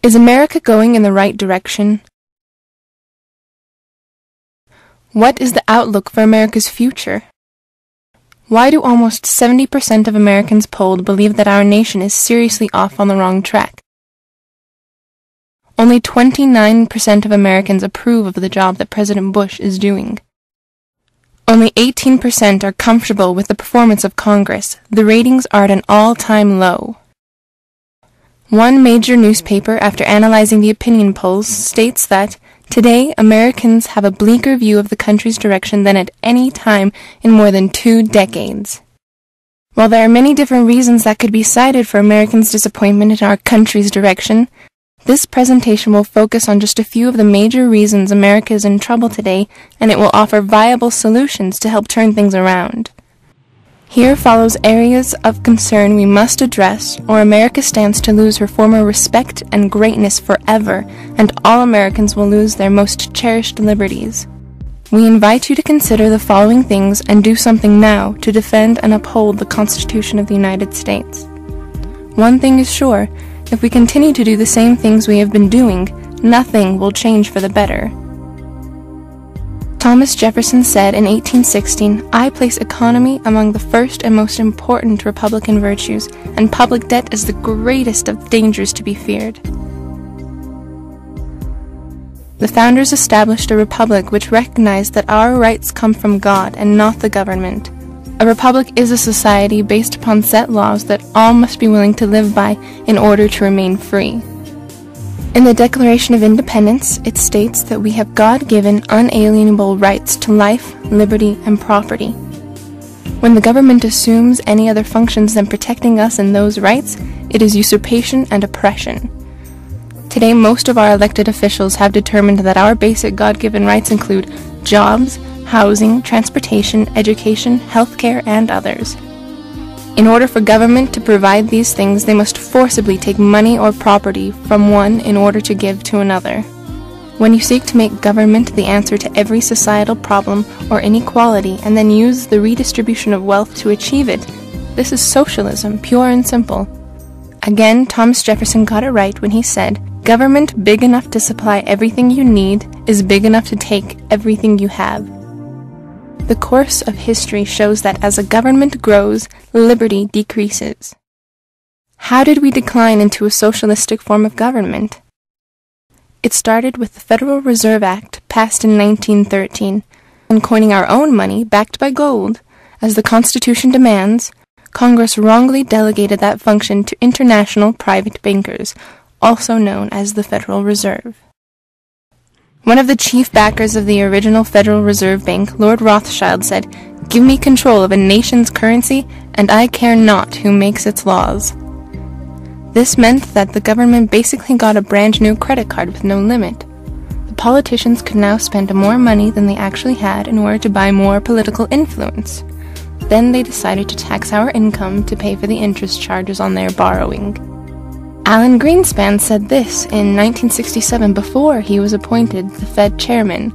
Is America going in the right direction? What is the outlook for America's future? Why do almost 70% of Americans polled believe that our nation is seriously off on the wrong track? Only 29% of Americans approve of the job that President Bush is doing. Only 18% are comfortable with the performance of Congress. The ratings are at an all-time low. One major newspaper, after analyzing the opinion polls, states that today Americans have a bleaker view of the country's direction than at any time in more than 2 decades. While there are many different reasons that could be cited for Americans' disappointment in our country's direction, this presentation will focus on just a few of the major reasons America is in trouble today, and it will offer viable solutions to help turn things around. Here follows areas of concern we must address, or America stands to lose her former respect and greatness forever, and all Americans will lose their most cherished liberties. We invite you to consider the following things and do something now to defend and uphold the Constitution of the United States. One thing is sure, if we continue to do the same things we have been doing, nothing will change for the better. Thomas Jefferson said in 1816, "I place economy among the first and most important republican virtues, and public debt is the greatest of dangers to be feared." The founders established a republic which recognized that our rights come from God and not the government. A republic is a society based upon set laws that all must be willing to live by in order to remain free. In the Declaration of Independence, it states that we have God-given unalienable rights to life, liberty, and property. When the government assumes any other functions than protecting us and those rights, it is usurpation and oppression. Today, most of our elected officials have determined that our basic God-given rights include jobs, housing, transportation, education, healthcare, and others. In order for government to provide these things, they must forcibly take money or property from one in order to give to another. When you seek to make government the answer to every societal problem or inequality and then use the redistribution of wealth to achieve it, this is socialism, pure and simple. Again, Thomas Jefferson got it right when he said, "Government big enough to supply everything you need is big enough to take everything you have." The course of history shows that as a government grows, liberty decreases. How did we decline into a socialistic form of government? It started with the Federal Reserve Act, passed in 1913, and coining our own money, backed by gold. As the Constitution demands, Congress wrongly delegated that function to international private bankers, also known as the Federal Reserve. One of the chief backers of the original Federal Reserve Bank, Lord Rothschild, said, "Give me control of a nation's currency, and I care not who makes its laws." This meant that the government basically got a brand new credit card with no limit. The politicians could now spend more money than they actually had in order to buy more political influence. Then they decided to tax our income to pay for the interest charges on their borrowing. Alan Greenspan said this in 1967 before he was appointed the Fed chairman.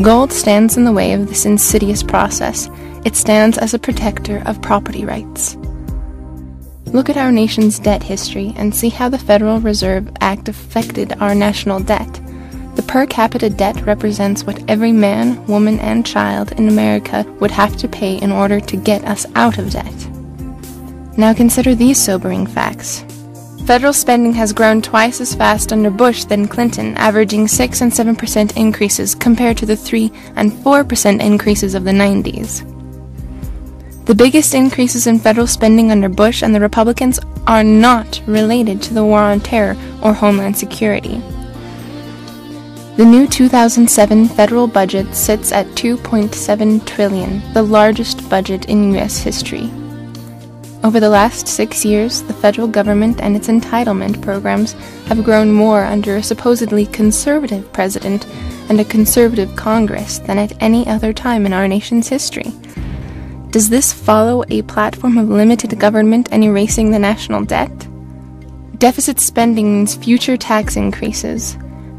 "Gold stands in the way of this insidious process. It stands as a protector of property rights." Look at our nation's debt history and see how the Federal Reserve Act affected our national debt. The per capita debt represents what every man, woman, and child in America would have to pay in order to get us out of debt. Now consider these sobering facts. Federal spending has grown twice as fast under Bush than Clinton, averaging 6 and 7% increases compared to the 3 and 4% increases of the 90s. The biggest increases in federal spending under Bush and the Republicans are not related to the war on terror or homeland security. The new 2007 federal budget sits at $2.7 trillion, the largest budget in U.S. history. Over the last 6 years, the federal government and its entitlement programs have grown more under a supposedly conservative president and a conservative Congress than at any other time in our nation's history. Does this follow a platform of limited government and erasing the national debt? Deficit spending means future tax increases.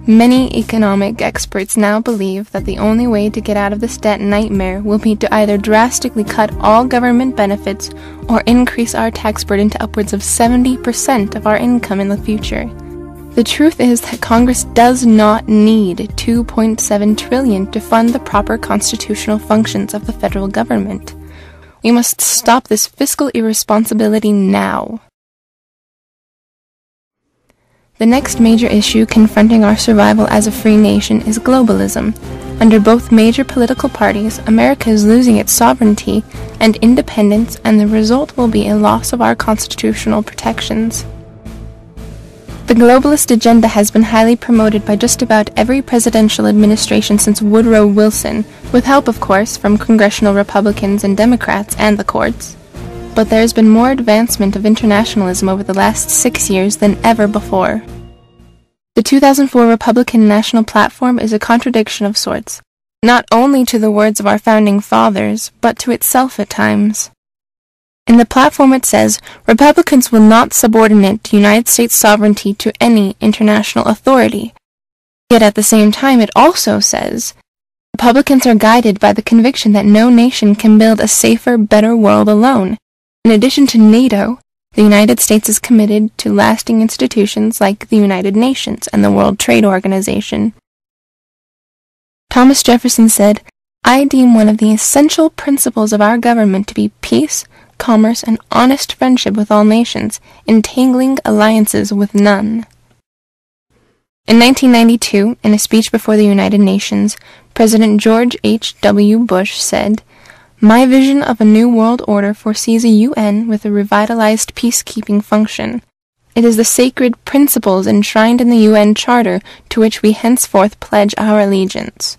Many economic experts now believe that the only way to get out of this debt nightmare will be to either drastically cut all government benefits or increase our tax burden to upwards of 70% of our income in the future. The truth is that Congress does not need $2.7 trillion to fund the proper constitutional functions of the federal government. We must stop this fiscal irresponsibility now. The next major issue confronting our survival as a free nation is globalism. Under both major political parties, America is losing its sovereignty and independence, and the result will be a loss of our constitutional protections. The globalist agenda has been highly promoted by just about every presidential administration since Woodrow Wilson, with help, of course, from congressional Republicans and Democrats and the courts. But there has been more advancement of internationalism over the last 6 years than ever before. The 2004 Republican National Platform is a contradiction of sorts, not only to the words of our founding fathers, but to itself at times. In the platform it says, Republicans will not subordinate United States sovereignty to any international authority. Yet at the same time it also says, Republicans are guided by the conviction that no nation can build a safer, better world alone. In addition to NATO, the United States is committed to lasting institutions like the United Nations and the World Trade Organization. Thomas Jefferson said, I deem one of the essential principles of our government to be peace, commerce, and honest friendship with all nations, entangling alliances with none. In 1992, in a speech before the United Nations, President George H.W. Bush said, My vision of a new world order foresees a UN with a revitalized peacekeeping function. It is the sacred principles enshrined in the UN Charter to which we henceforth pledge our allegiance.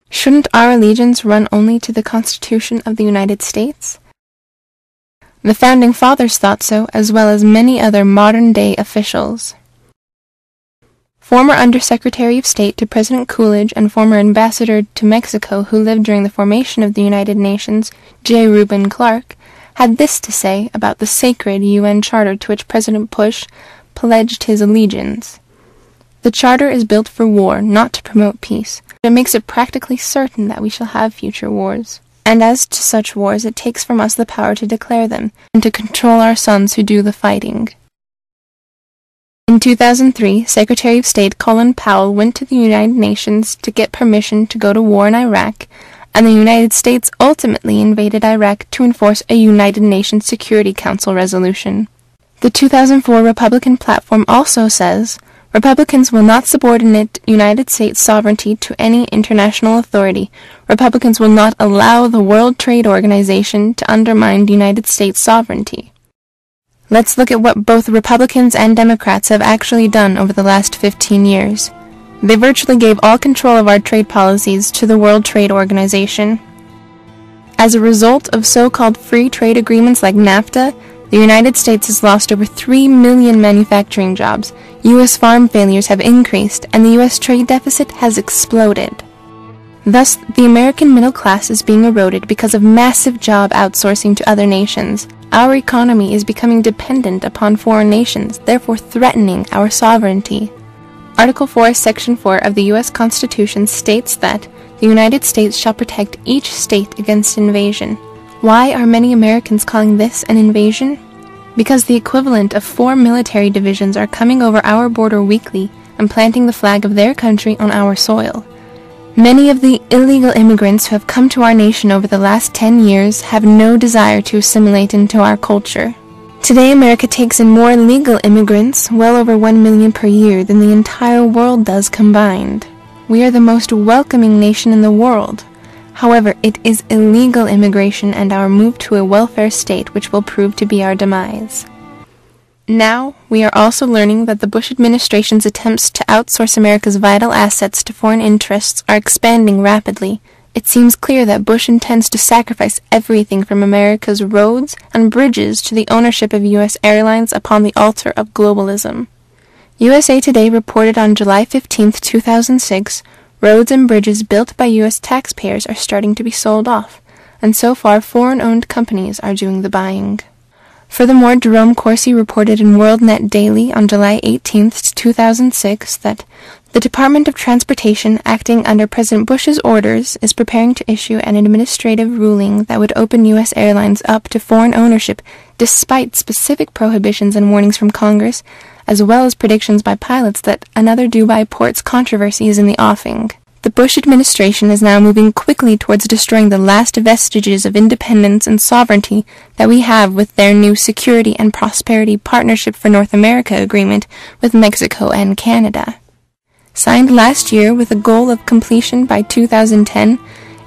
Shouldn't our allegiance run only to the Constitution of the United States? The Founding Fathers thought so, as well as many other modern-day officials. Former Undersecretary of State to President Coolidge and former ambassador to Mexico who lived during the formation of the United Nations, J. Reuben Clark, had this to say about the sacred UN Charter to which President Bush pledged his allegiance. The Charter is built for war, not to promote peace. It makes it practically certain that we shall have future wars. And as to such wars, it takes from us the power to declare them, and to control our sons who do the fighting. In 2003, Secretary of State Colin Powell went to the United Nations to get permission to go to war in Iraq, and the United States ultimately invaded Iraq to enforce a United Nations Security Council resolution. The 2004 Republican platform also says, Republicans will not subordinate United States sovereignty to any international authority. Republicans will not allow the World Trade Organization to undermine United States sovereignty. Let's look at what both Republicans and Democrats have actually done over the last 15 years. They virtually gave all control of our trade policies to the World Trade Organization. As a result of so-called free trade agreements like NAFTA, the United States has lost over 3 million manufacturing jobs, U.S. farm failures have increased, and the U.S. trade deficit has exploded. Thus, the American middle class is being eroded because of massive job outsourcing to other nations. Our economy is becoming dependent upon foreign nations, therefore threatening our sovereignty. Article 4, Section 4 of the U.S. Constitution states that the United States shall protect each state against invasion. Why are many Americans calling this an invasion? Because the equivalent of 4 military divisions are coming over our border weekly and planting the flag of their country on our soil. Many of the illegal immigrants who have come to our nation over the last 10 years have no desire to assimilate into our culture. Today, America takes in more legal immigrants, well over 1 million per year, than the entire world does combined. We are the most welcoming nation in the world. However, it is illegal immigration and our move to a welfare state which will prove to be our demise. Now, we are also learning that the Bush administration's attempts to outsource America's vital assets to foreign interests are expanding rapidly. It seems clear that Bush intends to sacrifice everything from America's roads and bridges to the ownership of U.S. airlines upon the altar of globalism. USA Today reported on July 15, 2006, roads and bridges built by U.S. taxpayers are starting to be sold off, and so far foreign-owned companies are doing the buying. Furthermore, Jerome Corsi reported in WorldNet Daily on July 18, 2006, that the Department of Transportation, acting under President Bush's orders, is preparing to issue an administrative ruling that would open U.S. airlines up to foreign ownership despite specific prohibitions and warnings from Congress, as well as predictions by pilots that another Dubai port's controversy is in the offing. The Bush administration is now moving quickly towards destroying the last vestiges of independence and sovereignty that we have with their new Security and Prosperity Partnership for North America agreement with Mexico and Canada. Signed last year with a goal of completion by 2010,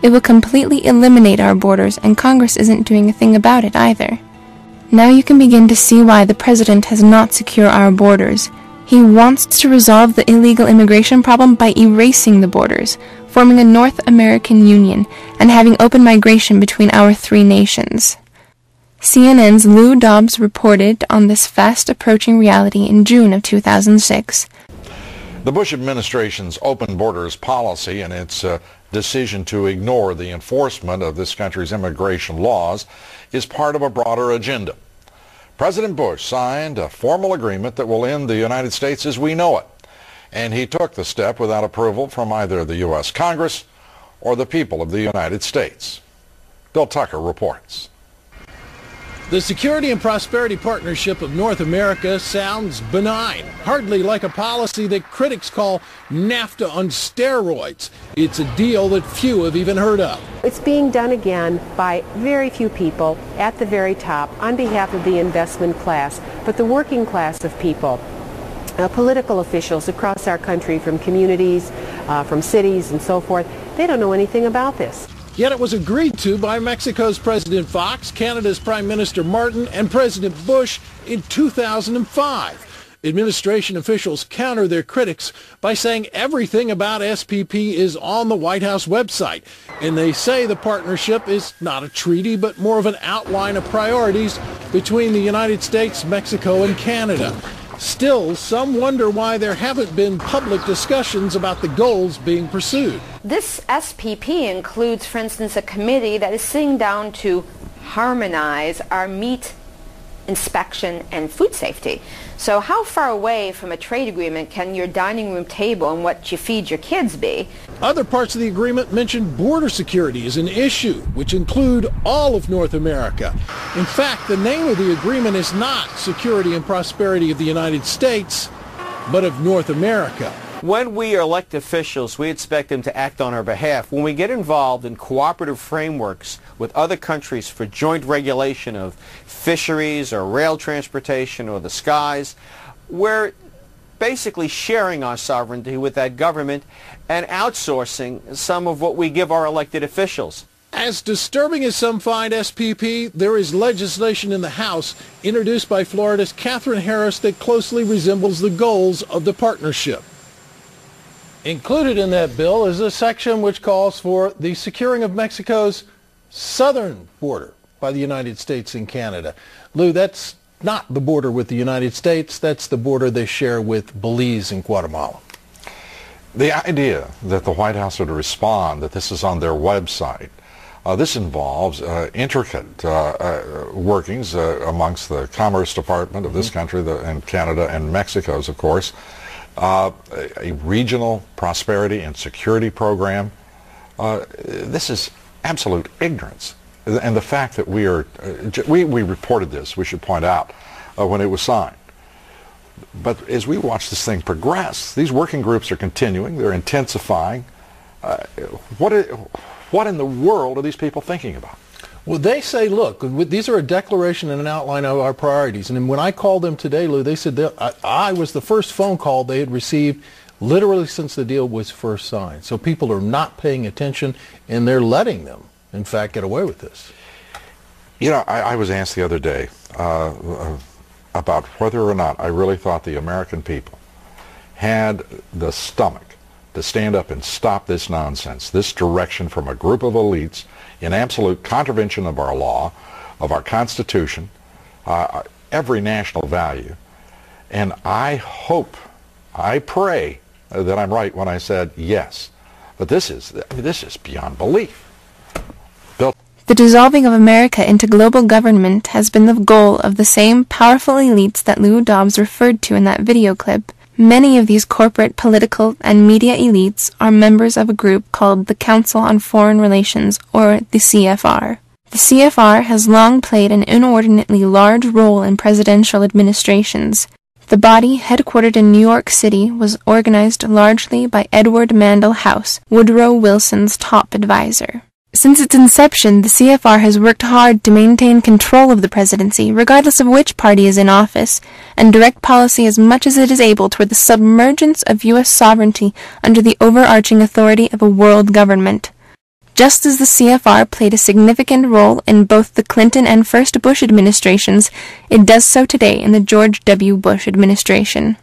it will completely eliminate our borders, and Congress isn't doing a thing about it either. Now you can begin to see why the president has not secured our borders. He wants to resolve the illegal immigration problem by erasing the borders, forming a North American Union, and having open migration between our three nations. CNN's Lou Dobbs reported on this fast-approaching reality in June of 2006. The Bush administration's open borders policy and its decision to ignore the enforcement of this country's immigration laws is part of a broader agenda. President Bush signed a formal agreement that will end the United States as we know it, and he took the step without approval from either the U.S. Congress or the people of the United States. Bill Tucker reports. The Security and Prosperity Partnership of North America sounds benign, hardly like a policy that critics call NAFTA on steroids. It's a deal that few have even heard of. It's being done again by very few people at the very top on behalf of the investment class, but the working class of people. Political officials across our country, from communities, from cities and so forth, they don't know anything about this. Yet it was agreed to by Mexico's President Fox, Canada's Prime Minister Martin, and President Bush in 2005. Administration officials counter their critics by saying everything about SPP is on the White House website. And they say the partnership is not a treaty, but more of an outline of priorities between the United States, Mexico, and Canada. Still, some wonder why there haven't been public discussions about the goals being pursued. This SPP includes, for instance, a committee that is sitting down to harmonize our meat inspection and food safety. So how far away from a trade agreement can your dining room table and what you feed your kids be? Other parts of the agreement mention border security as an issue, which include all of North America. In fact, the name of the agreement is not Security and Prosperity of the United States, but of North America. When we elect officials, we expect them to act on our behalf. When we get involved in cooperative frameworks with other countries for joint regulation of fisheries or rail transportation or the skies, we're basically sharing our sovereignty with that government and outsourcing some of what we give our elected officials. As disturbing as some find SPP, there is legislation in the House introduced by Florida's Katherine Harris that closely resembles the goals of the partnership. Included in that bill is a section which calls for the securing of Mexico's southern border by the United States and Canada. Lou, that's not the border with the United States. That's the border they share with Belize and Guatemala. The idea that the White House would respond that this is on their website, this involves intricate workings amongst the Commerce Department of this country and Canada and Mexico's, of course. A regional prosperity and security program. This is absolute ignorance. And the fact that we reported this, we should point out, when it was signed. But as we watch this thing progress, these working groups are continuing, they're intensifying. What in the world are these people thinking about? Well, they say, look, these are a declaration and an outline of our priorities. And when I called them today, Lou, they said I was the first phone call they had received literally since the deal was first signed. So people are not paying attention, and they're letting them, in fact, get away with this. You know, I was asked the other day about whether or not I really thought the American people had the stomach to stand up and stop this nonsense, this direction from a group of elites in absolute contravention of our law, of our Constitution, every national value. And I hope, I pray that I'm right when I said yes. But this is beyond belief. Bill. The dissolving of America into global government has been the goal of the same powerful elites that Lou Dobbs referred to in that video clip. Many of these corporate, political, and media elites are members of a group called the Council on Foreign Relations, or the CFR. The CFR has long played an inordinately large role in presidential administrations. The body, headquartered in New York City, was organized largely by Edward Mandell House, Woodrow Wilson's top advisor. Since its inception, the CFR has worked hard to maintain control of the presidency, regardless of which party is in office, and direct policy as much as it is able toward the submergence of U.S. sovereignty under the overarching authority of a world government. Just as the CFR played a significant role in both the Clinton and first Bush administrations, it does so today in the George W. Bush administration.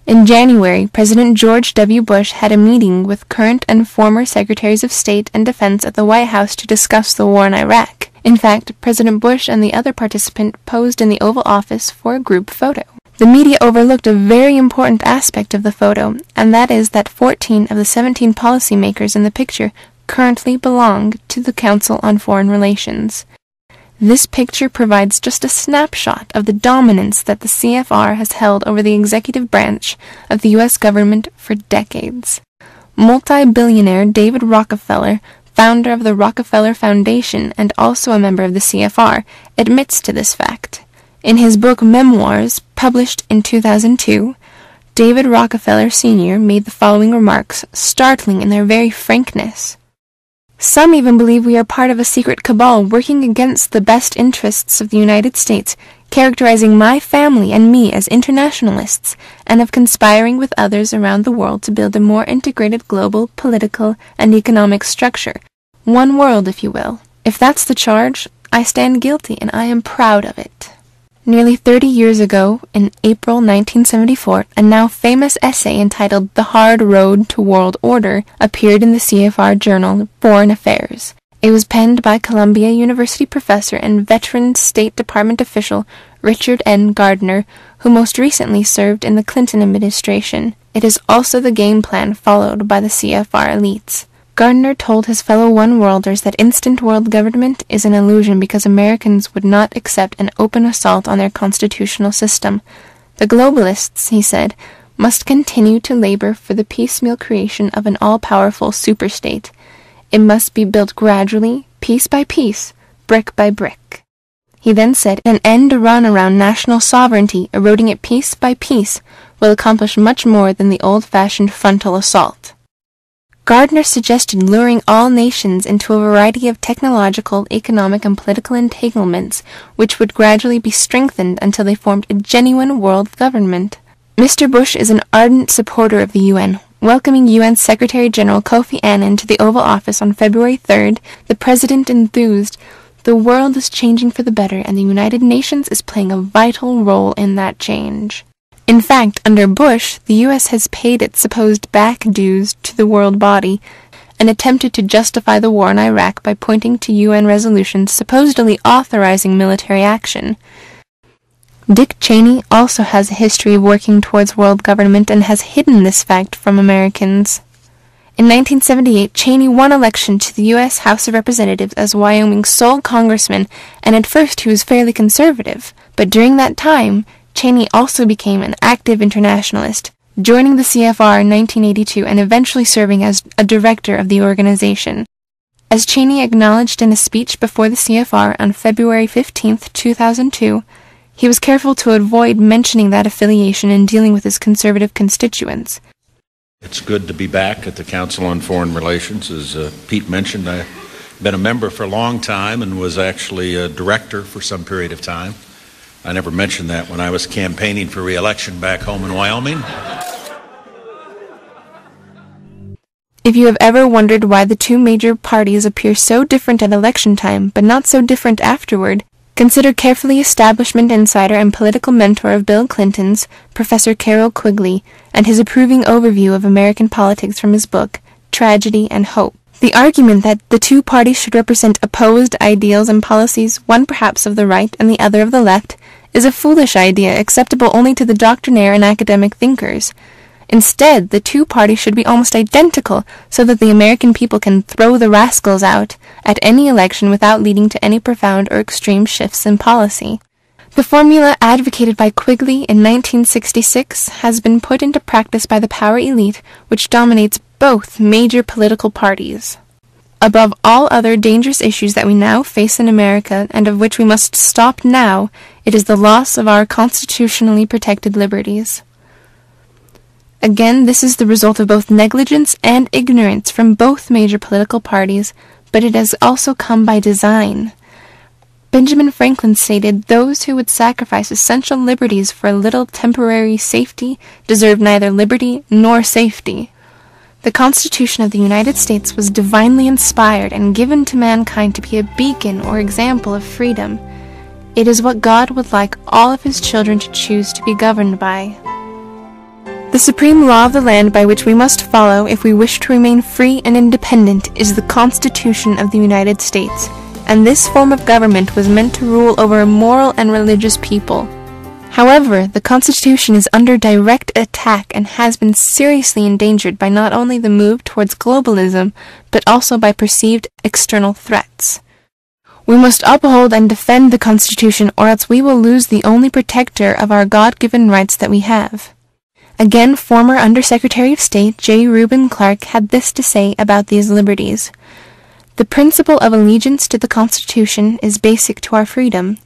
In January, President George W. Bush had a meeting with current and former Secretaries of State and Defense at the White House to discuss the war in Iraq. In fact, President Bush and the other participant posed in the Oval Office for a group photo. The media overlooked a very important aspect of the photo, and that is that 14 of the 17 policymakers in the picture currently belong to the Council on Foreign Relations. This picture provides just a snapshot of the dominance that the CFR has held over the executive branch of the U.S. government for decades. Multi-billionaire David Rockefeller, founder of the Rockefeller Foundation and also a member of the CFR, admits to this fact. In his book Memoirs, published in 2002, David Rockefeller Sr. made the following remarks, startling in their very frankness. Some even believe we are part of a secret cabal working against the best interests of the United States, characterizing my family and me as internationalists, and of conspiring with others around the world to build a more integrated global political and economic structure. One world, if you will. If that's the charge, I stand guilty, and I am proud of it. Nearly 30 years ago, in April 1974, a now famous essay entitled The Hard Road to World Order appeared in the CFR journal Foreign Affairs. It was penned by Columbia University professor and veteran State Department official Richard N. Gardner, who most recently served in the Clinton administration. It is also the game plan followed by the CFR elites. Gardner told his fellow one-worlders that instant world government is an illusion because Americans would not accept an open assault on their constitutional system. The globalists, he said, must continue to labor for the piecemeal creation of an all-powerful superstate. It must be built gradually, piece by piece, brick by brick. He then said an end run around national sovereignty, eroding it piece by piece, will accomplish much more than the old-fashioned frontal assault. Gardner suggested luring all nations into a variety of technological, economic, and political entanglements, which would gradually be strengthened until they formed a genuine world government. Mr. Bush is an ardent supporter of the UN. Welcoming UN Secretary-General Kofi Annan to the Oval Office on February 3rd, the President enthused, "The world is changing for the better, and the United Nations is playing a vital role in that change." In fact, under Bush, the U.S. has paid its supposed back dues to the world body and attempted to justify the war in Iraq by pointing to UN resolutions supposedly authorizing military action. Dick Cheney also has a history of working towards world government and has hidden this fact from Americans. In 1978, Cheney won election to the U.S. House of Representatives as Wyoming's sole congressman, and at first he was fairly conservative, but during that time, Cheney also became an active internationalist, joining the CFR in 1982 and eventually serving as a director of the organization. As Cheney acknowledged in a speech before the CFR on February 15, 2002, he was careful to avoid mentioning that affiliation in dealing with his conservative constituents. It's good to be back at the Council on Foreign Relations. As Pete mentioned, I've been a member for a long time and was actually a director for some period of time. I never mentioned that when I was campaigning for re-election back home in Wyoming. If you have ever wondered why the two major parties appear so different at election time, but not so different afterward, consider carefully establishment insider and political mentor of Bill Clinton's, Professor Carroll Quigley, and his approving overview of American politics from his book, Tragedy and Hope. The argument that the two parties should represent opposed ideals and policies, one perhaps of the right and the other of the left, is a foolish idea acceptable only to the doctrinaire and academic thinkers. Instead, the two parties should be almost identical so that the American people can throw the rascals out at any election without leading to any profound or extreme shifts in policy. The formula advocated by Quigley in 1966 has been put into practice by the power elite which dominates both major political parties. Above all other dangerous issues that we now face in America, and of which we must stop now, It is the loss of our constitutionally protected liberties. Again, this is the result of both negligence and ignorance from both major political parties, but it has also come by design. Benjamin Franklin stated, "Those who would sacrifice essential liberties for a little temporary safety deserve neither liberty nor safety." The Constitution of the United States was divinely inspired and given to mankind to be a beacon or example of freedom. It is what God would like all of his children to choose to be governed by. The supreme law of the land by which we must follow if we wish to remain free and independent is the Constitution of the United States, and this form of government was meant to rule over a moral and religious people. However, the Constitution is under direct attack and has been seriously endangered by not only the move towards globalism, but also by perceived external threats. We must uphold and defend the Constitution, or else we will lose the only protector of our God-given rights that we have. Again, former Undersecretary of State J. Reuben Clark had this to say about these liberties. "The principle of allegiance to the Constitution is basic to our freedom.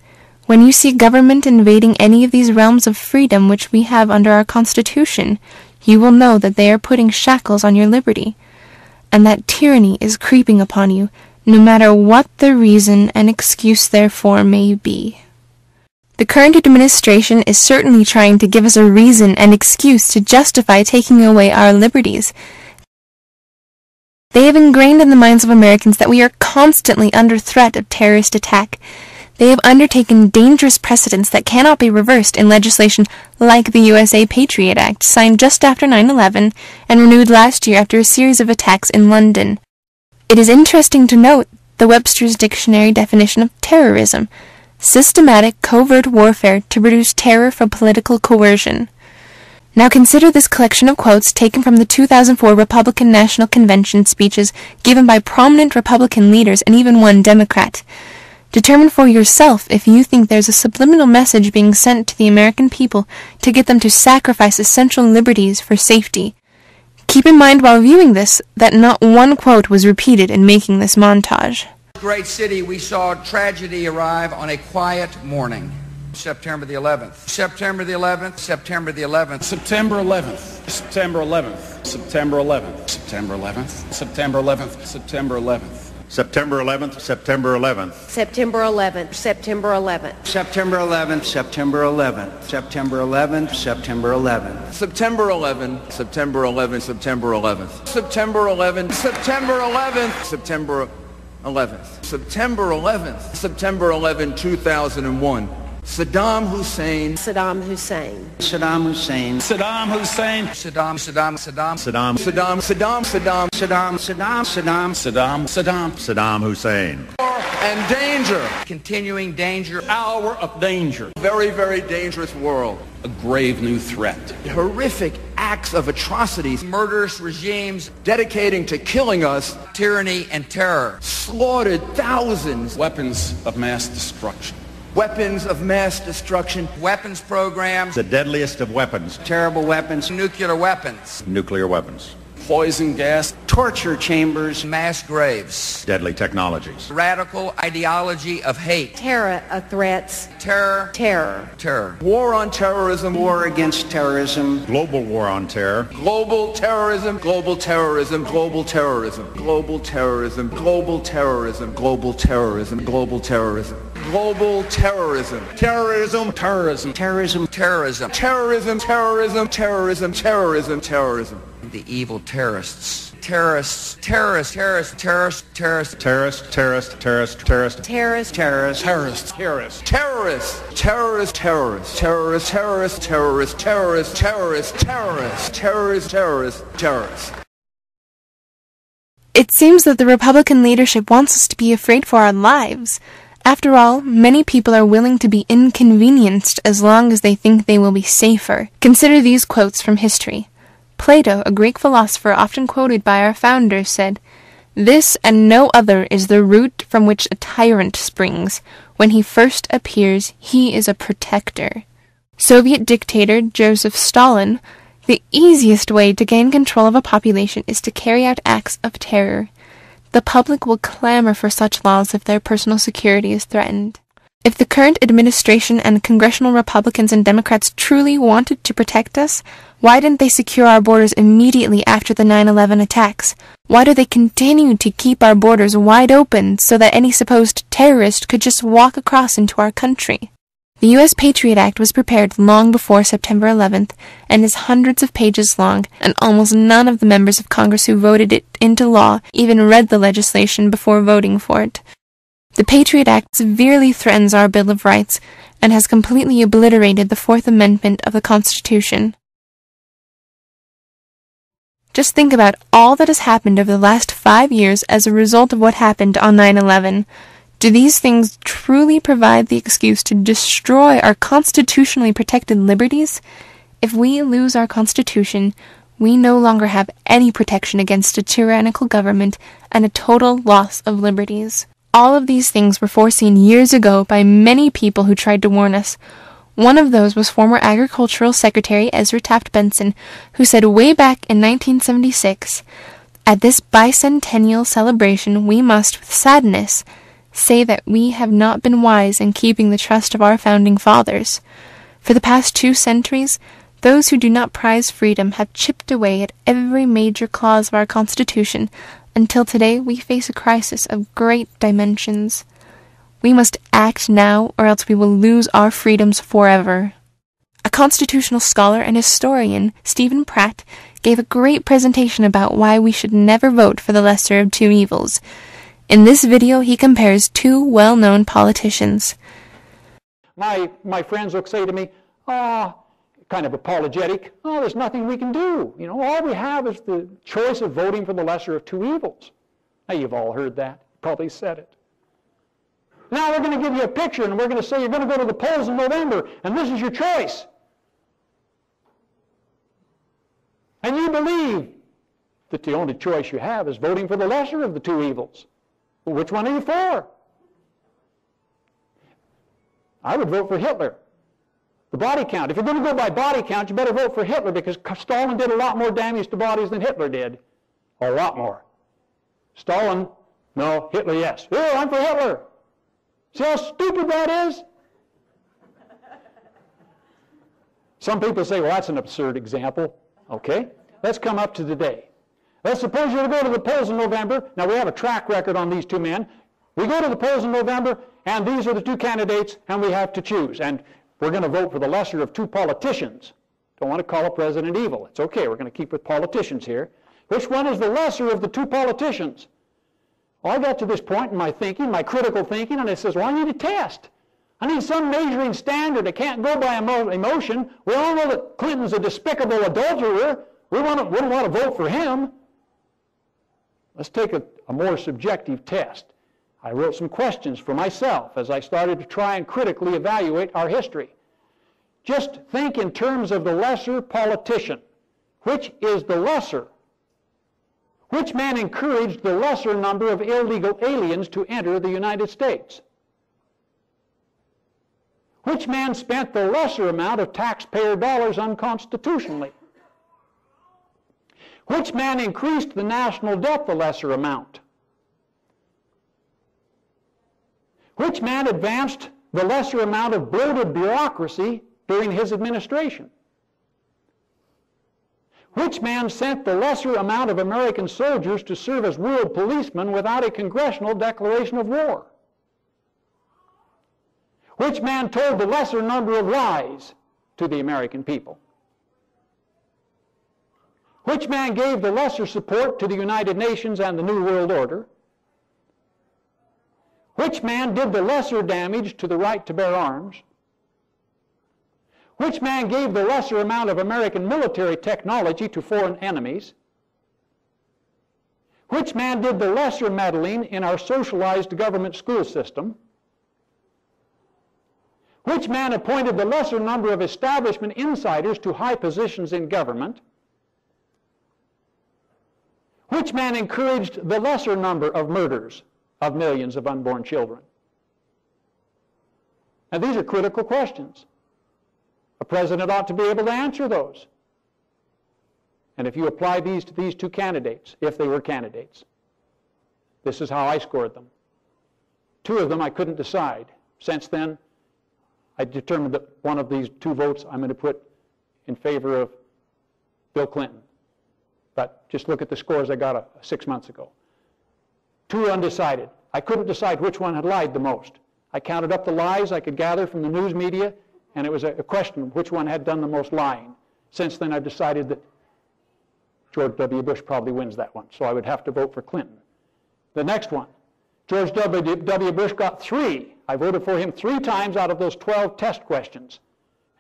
When you see government invading any of these realms of freedom which we have under our Constitution, you will know that they are putting shackles on your liberty, and that tyranny is creeping upon you, no matter what the reason and excuse therefore may be." The current administration is certainly trying to give us a reason and excuse to justify taking away our liberties. They have ingrained in the minds of Americans that we are constantly under threat of terrorist attack. They have undertaken dangerous precedents that cannot be reversed in legislation like the USA Patriot Act, signed just after 9/11 and renewed last year after a series of attacks in London. It is interesting to note the Webster's Dictionary definition of terrorism: systematic covert warfare to produce terror for political coercion. Now consider this collection of quotes taken from the 2004 Republican National Convention speeches given by prominent Republican leaders and even one Democrat. Determine for yourself if you think there's a subliminal message being sent to the American people to get them to sacrifice essential liberties for safety. Keep in mind while viewing this that not one quote was repeated in making this montage. Great city, we saw tragedy arrive on a quiet morning. September the 11th. September the 11th. September the 11th. September 11th. September 11th. September 11th. September 11th. September 11th. September 11th. September 11th, September 11th. September 11th. September 11th. September 11th. September 11th. September 11th. September 11th. September 11th. September 11th. September 11th. September 11th. September 11th. September 11th. September 11th. September 11th, 2001. Saddam Hussein. Saddam Hussein. Saddam Hussein. Saddam Hussein. Saddam. Saddam. Saddam. Saddam. Saddam. Saddam. Saddam. Saddam. Saddam. Saddam. Saddam. Saddam. Saddam Hussein. And danger. Continuing danger. Hour of danger. Very, very dangerous world. A grave new threat. Horrific acts of atrocities. Murderous regimes Dedicating to killing us. tyranny and terror. Slaughtered thousands. Weapons of mass destruction. Weapons of mass destruction. Weapons programs. The deadliest of weapons. Terrible weapons. Nuclear weapons. Nuclear weapons. Poison gas. Torture chambers. Mass graves. Deadly technologies. Radical ideology of hate. Terror of threats. Terror. Terror. Terror. War on terrorism. War against terrorism. Global war on terror. Global terrorism. Global terrorism. Global terrorism. Global terrorism. Global terrorism. Global terrorism. Global terrorism. Global terrorism. Terrorism. Terrorism. Terrorism. Terrorism. Terrorism. Terrorism. Terrorism. Terrorism. Terrorism. The evil terrorists. Terrorists. Terrorists. Terrorists. Terrorists. Terrorists. Terrorist, terrorist, terrorist, terrorist. Terrorist. Terrorists. Terrorists. Terrorists. Terrorists, terrorists, terrorists, terrorists, terrorists, terrorists, terrorists, terrorists, terrorists, terrorists, terrorists, terrorists. It seems that the Republican leadership wants us to be afraid for our lives. After all, many people are willing to be inconvenienced as long as they think they will be safer. Consider these quotes from history. Plato, a Greek philosopher often quoted by our founders, said, "This and no other is the root from which a tyrant springs. When he first appears, he is a protector." Soviet dictator Joseph Stalin, the easiest way to gain control of a population is to carry out acts of terror. The public will clamor for such laws if their personal security is threatened. If the current administration and congressional Republicans and Democrats truly wanted to protect us, why didn't they secure our borders immediately after the 9/11 attacks? Why do they continue to keep our borders wide open so that any supposed terrorist could just walk across into our country? The U.S. Patriot Act was prepared long before September 11th and is hundreds of pages long, and almost none of the members of Congress who voted it into law even read the legislation before voting for it. The Patriot Act severely threatens our Bill of Rights and has completely obliterated the Fourth Amendment of the Constitution. Just think about all that has happened over the last 5 years as a result of what happened on 9/11. Do these things truly provide the excuse to destroy our constitutionally protected liberties? If we lose our Constitution, we no longer have any protection against a tyrannical government and a total loss of liberties. All of these things were foreseen years ago by many people who tried to warn us. One of those was former Agricultural Secretary Ezra Taft Benson, who said way back in 1976, "At this bicentennial celebration we must, with sadness, say that we have not been wise in keeping the trust of our founding fathers. For the past 2 centuries, those who do not prize freedom have chipped away at every major clause of our Constitution, until today we face a crisis of great dimensions. We must act now, or else we will lose our freedoms forever." A constitutional scholar and historian, Stephen Pratt, gave a great presentation about why we should never vote for the lesser of 2 evils. In this video, he compares 2 well-known politicians. My friends will say to me, kind of apologetic, there's nothing we can do. All we have is the choice of voting for the lesser of 2 evils. Now, you've all heard that. Probably said it. Now we're going to give you a picture, and we're going to say you're going to go to the polls in November, and this is your choice. And you believe that the only choice you have is voting for the lesser of the 2 evils. Well, which one are you for? I would vote for Hitler. The body count. If you're going to go by body count, you better vote for Hitler, because Stalin did a lot more damage to bodies than Hitler did. A lot more. Stalin, no. Hitler, yes. Oh, I'm for Hitler. See how stupid that is? Some people say, well, that's an absurd example. Okay, let's come up to today. Let's suppose you're going to go to the polls in November. Now, we have a track record on these 2 men. We go to the polls in November, and these are the 2 candidates, and we have to choose. And we're going to vote for the lesser of 2 politicians. Don't want to call a president evil. It's okay. We're going to keep with politicians here. Which one is the lesser of the 2 politicians? Well, I got to this point in my thinking, my critical thinking, and it says, well, I need a test. I need some measuring standard. It can't go by emotion. We all know that Clinton's a despicable adulterer. We wouldn't want to vote for him. Let's take a more subjective test. I wrote some questions for myself as I started to try and critically evaluate our history. Just think in terms of the lesser politician. Which is the lesser? Which man encouraged the lesser number of illegal aliens to enter the United States? Which man spent the lesser amount of taxpayer dollars unconstitutionally? Which man increased the national debt the lesser amount? Which man advanced the lesser amount of bloated bureaucracy during his administration? Which man sent the lesser amount of American soldiers to serve as world policemen without a congressional declaration of war? Which man told the lesser number of lies to the American people? Which man gave the lesser support to the United Nations and the New World Order? Which man did the lesser damage to the right to bear arms? Which man gave the lesser amount of American military technology to foreign enemies? Which man did the lesser meddling in our socialized government school system? Which man appointed the lesser number of establishment insiders to high positions in government? Which man encouraged the lesser number of murders of millions of unborn children? Now, these are critical questions. A president ought to be able to answer those. And if you apply these to these 2 candidates, if they were candidates, this is how I scored them. 2 of them I couldn't decide. Since then, I determined that one of these two votes I'm going to put in favor of Bill Clinton. But just look at the scores I got 6 months ago. Two undecided. I couldn't decide which one had lied the most. I counted up the lies I could gather from the news media, and it was a question of which one had done the most lying. Since then, I've decided that George W. Bush probably wins that one, so I would have to vote for Clinton. The next one, George W. Bush got 3. I voted for him 3 times out of those 12 test questions.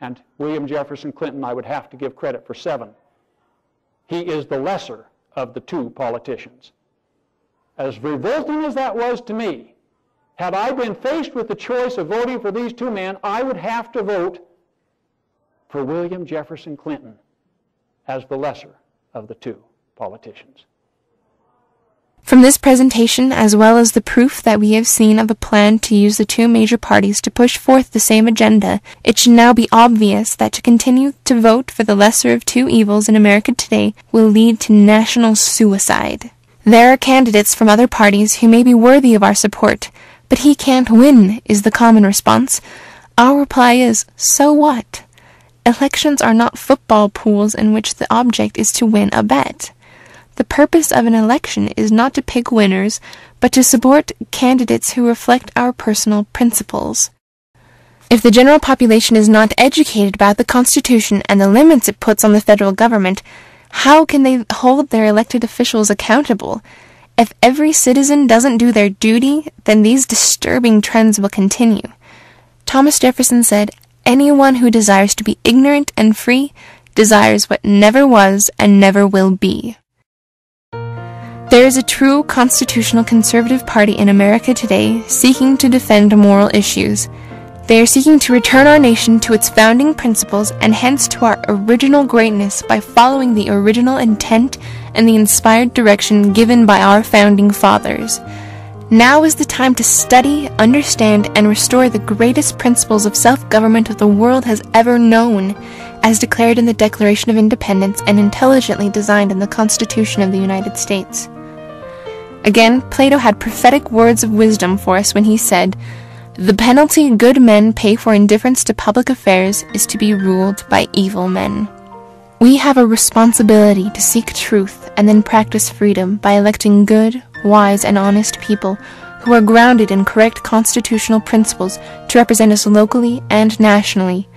And William Jefferson Clinton, I would have to give credit for 7. He is the lesser of the two politicians. As revolting as that was to me, had I been faced with the choice of voting for these two men, I would have to vote for William Jefferson Clinton as the lesser of the two politicians. From this presentation, as well as the proof that we have seen of a plan to use the two major parties to push forth the same agenda, it should now be obvious that to continue to vote for the lesser of two evils in America today will lead to national suicide. There are candidates from other parties who may be worthy of our support, but he can't win, is the common response. Our reply is, so what? Elections are not football pools in which the object is to win a bet. The purpose of an election is not to pick winners, but to support candidates who reflect our personal principles. If the general population is not educated about the Constitution and the limits it puts on the federal government, how can they hold their elected officials accountable? If every citizen doesn't do their duty, then these disturbing trends will continue. Thomas Jefferson said, "Anyone who desires to be ignorant and free desires what never was and never will be." There is a true constitutional conservative party in America today seeking to defend moral issues. They are seeking to return our nation to its founding principles and hence to our original greatness by following the original intent and the inspired direction given by our founding fathers. Now is the time to study, understand, and restore the greatest principles of self-government that the world has ever known, as declared in the Declaration of Independence and intelligently designed in the Constitution of the United States. Again, Plato had prophetic words of wisdom for us when he said, "The penalty good men pay for indifference to public affairs is to be ruled by evil men." We have a responsibility to seek truth and then practice freedom by electing good, wise, and honest people who are grounded in correct constitutional principles to represent us locally and nationally.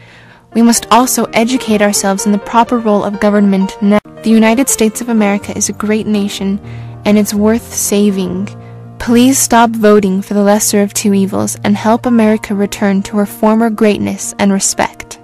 We must also educate ourselves in the proper role of government now. The United States of America is a great nation, and it's worth saving. Please stop voting for the lesser of two evils and help America return to her former greatness and respect.